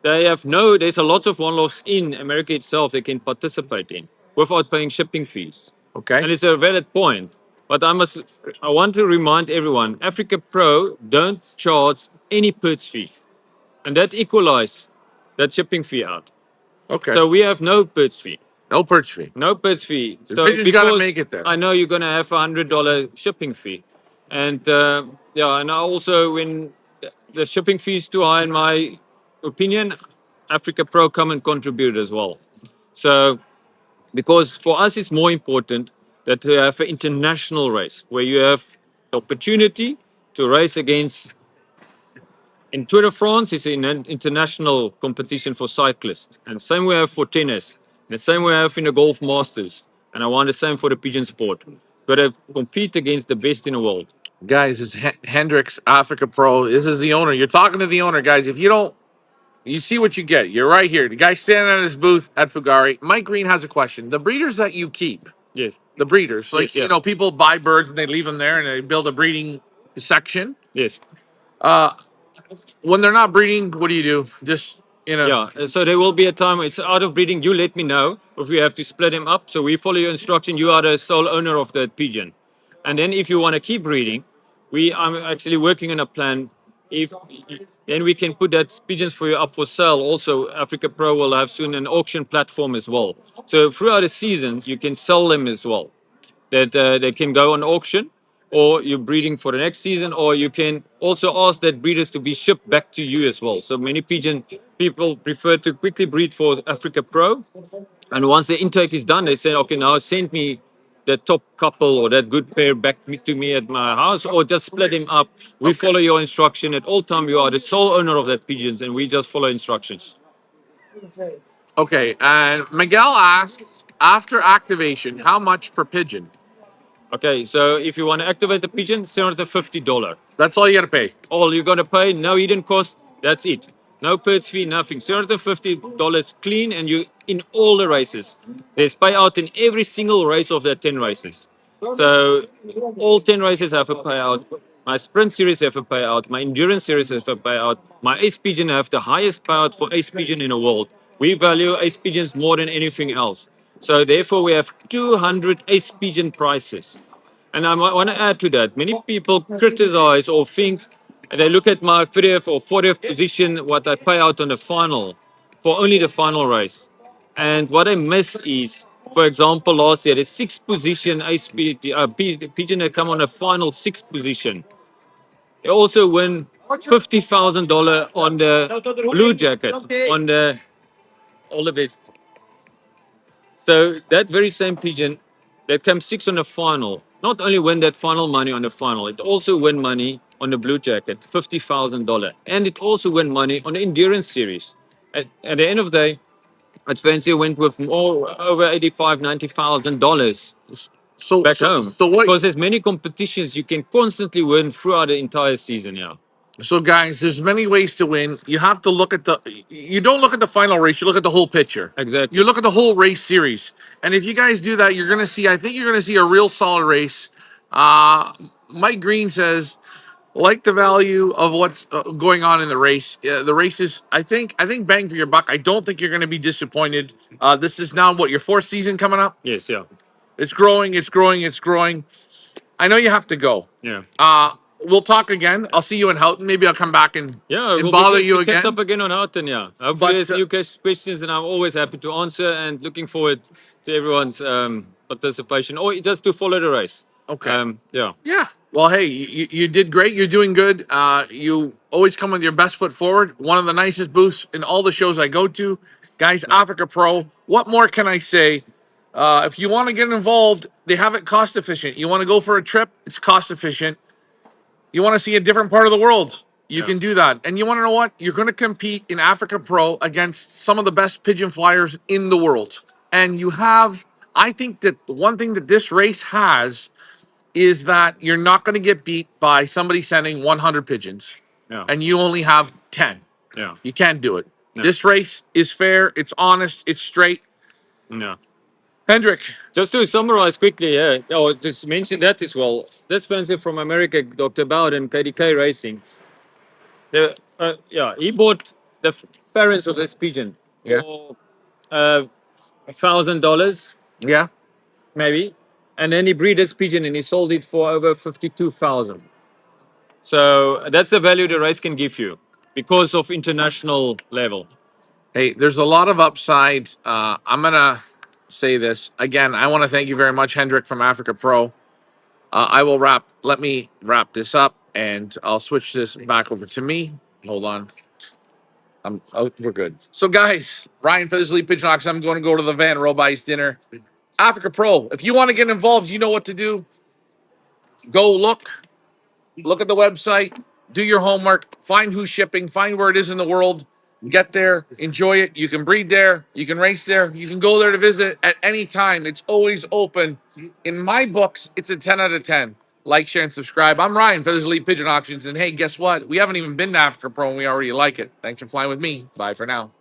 they have no. There's a lot of one-offs in America itself they can participate in without paying shipping fees, Okay. and it's a valid point. But I want to remind everyone: Africa Pro don't charge any PERTS fee, and that equalize that shipping fee out. Okay. So we have no PERTS fee. No perch fee. No PERTS fee. The So pigeons got to because make it there. I know you're gonna have $100 shipping fee, and yeah, and I also when the shipping fee is too high, in my opinion, Africa Pro come and contribute as well. So because for us it's more important that you have an international race where you have the opportunity to race against in Tour de France is an international competition for cyclists, and same we have for tennis, the same we have in the golf masters, and I want the same for the pigeon sport. Got to compete against the best in the world. Guys, it's Hendricks Africa Pro. This is the owner. You're talking to the owner, guys. If you don't, you see what you get. You're right here. The guy standing at his booth at Fugari. Mike Green has a question. The breeders that you keep, Yes, the breeders, like yes, yeah, people buy birds and they leave them there and they build a breeding section. yes. When they're not breeding, what do you do? Just Yeah, so there will be a time it's out of breeding. You let me know if we have to split them up. So we follow your instruction. You are the sole owner of the pigeon, and then if you want to keep breeding, I'm actually working on a plan. If then we can put that pigeons for you up for sale. Also, Africa Pro will have soon an auction platform as well. So throughout the season, you can sell them as well that they can go on auction, or you're breeding for the next season, or you can also ask that breeders to be shipped back to you as well. So many pigeon people prefer to quickly breed for Africa Pro, and once the intake is done, they say, okay, now send me the top couple or that good pair back to me at my house, or just split them up. We okay. follow your instruction at all time. You are the sole owner of that pigeons, and we just follow instructions. Okay, and Miguel asks, after activation, how much per pigeon? Okay, so if you want to activate the pigeon, $750. That's all you got to pay. All you're gonna pay, no hidden cost. That's it. No PERTS fee, nothing. $750 clean, and you in all the races. There's payout in every single race of the 10 races. So all 10 races have a payout. My sprint series have a payout. My endurance series have a payout. My ace pigeon have the highest payout for ace pigeon in the world. We value ace pigeons more than anything else. So therefore, we have 200 ace pigeon prices. And I want to add to that. Many people criticize or think they look at my 30th or 40th position, what I pay out on the final for only the final race. And what I miss is, for example, last year, the sixth position pigeon that come on the final sixth position. They also win $50,000 on the blue jacket, on the all the best. So that very same pigeon that came sixth on the final, not only win that final money on the final, it also win money on the blue jacket, $50,000, and it also win money on the endurance series. At the end of the day, Advancia went with more over 85, $90,000 So, back so, home so what? because there's many competitions you can constantly win throughout the entire season. Yeah, So, guys, there's many ways to win. You have to look at the. You don't look at the final race. You look at the whole picture. exactly. You look at the whole race series, and if you guys do that, you're gonna see. I think you're gonna see a real solid race. Uh, Mike Green says, like the value of what's going on in the race. The race is, I think, bang for your buck. I don't think you're gonna be disappointed. This is now what your fourth season coming up. Yes, yeah. It's growing. It's growing. It's growing. I know you have to go. Yeah. We'll talk again. I'll see you in Houghton. Maybe I'll come back and Yeah, we'll bother be you to catch again. up again on Houghton. Yeah, hopefully But there's new questions, and I'm always happy to answer. And looking forward to everyone's participation, or just to follow the race. Okay. Yeah. Yeah. Well, hey, you did great. You're doing good. You always come with your best foot forward. One of the nicest booths in all the shows I go to. Guys, Africa Pro. What more can I say? If you want to get involved, they have it cost efficient. You want to go for a trip, it's cost efficient. You want to see a different part of the world, you Yeah. can do that. And you want to know what? You're going to compete in Africa Pro against some of the best pigeon flyers in the world. And you have, I think that the one thing that this race has is that you're not going to get beat by somebody sending 100 pigeons Yeah. and you only have 10. Yeah. You can't do it. No. This race is fair, it's honest, it's straight. Yeah. Hendrik, Just to summarize quickly, yeah. Oh, just mention that as well. This fence from America, Dr. Bowden, KDK Racing. He bought the parents of this pigeon Yeah. for $1,000, yeah. maybe, and then he bred this pigeon and he sold it for over 52,000. So that's the value the race can give you because of international level. Hey, there's a lot of upside. I'm going to say this again. I want to thank you very much, Hendrik from Africa Pro. Let me wrap this up and I'll switch this back over to me. Hold on. We're good. So, guys, Ryan Fizzley, Pigeon Hawks. I'm going to go to the Van Robice dinner. Africa Pro. If you want to get involved, you know what to do. Go look at the website, do your homework, find who's shipping, find where it is in the world, get there, enjoy it. You can breed there, you can race there, you can go there to visit at any time. It's always open. In my books, it's a 10 out of 10. Like, share, and subscribe. I'm Ryan for this Elite Pigeon Auctions. And hey, guess what? We haven't even been to Africa Pro and we already like it. Thanks for flying with me. Bye for now.